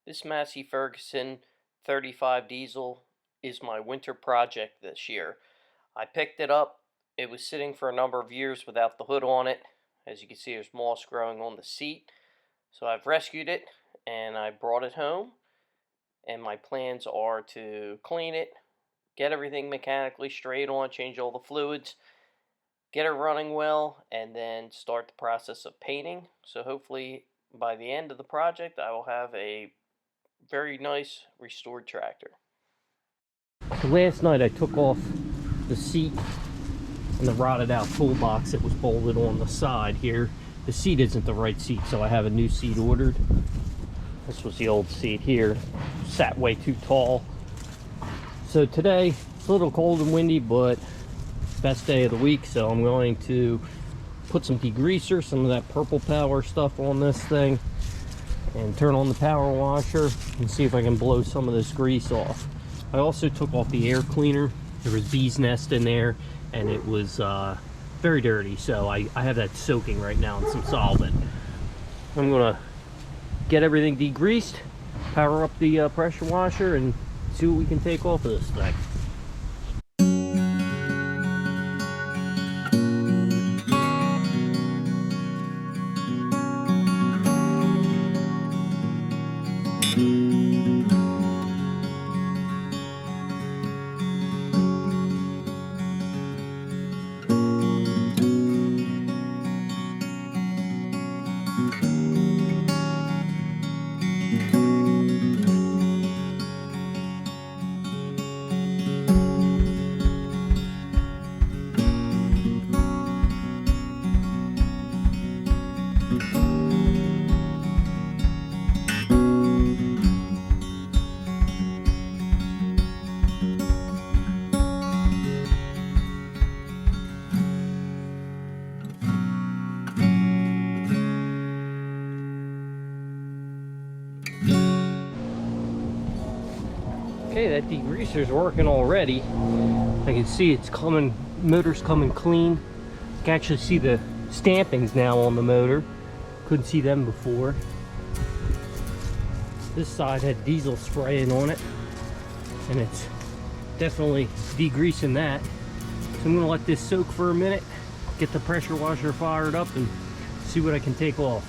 This Massey Ferguson 35 diesel is my winter project this year. I picked it up. It was sitting for a number of years without the hood on it. As you can see, there's moss growing on the seat. So I've rescued it and I brought it home. And my plans are to clean it, get everything mechanically straight on, change all the fluids, get it running well, and then start the process of painting. So hopefully by the end of the project I will have a very nice restored tractor. Last night I took off the seat and the rotted out toolbox that was bolted on the side here. The seat isn't the right seat, so I have a new seat ordered. This was the old seat here. Sat way too tall. So today it's a little cold and windy, but best day of the week, so I'm going to put some degreaser, some of that purple power stuff on this thing, and turn on the power washer and see if I can blow some of this grease off. I also took off the air cleaner. There was bees nest in there and it was very dirty, so I have that soaking right now in some solvent. I'm gonna get everything degreased, power up the pressure washer, and see what we can take off of this thing. Okay, that degreaser's working already. I can see it's coming, motor's coming clean. I can actually see the stampings now on the motor. Couldn't see them before. This side had diesel spraying on it, and it's definitely degreasing that. So I'm gonna let this soak for a minute, get the pressure washer fired up, and see what I can take off.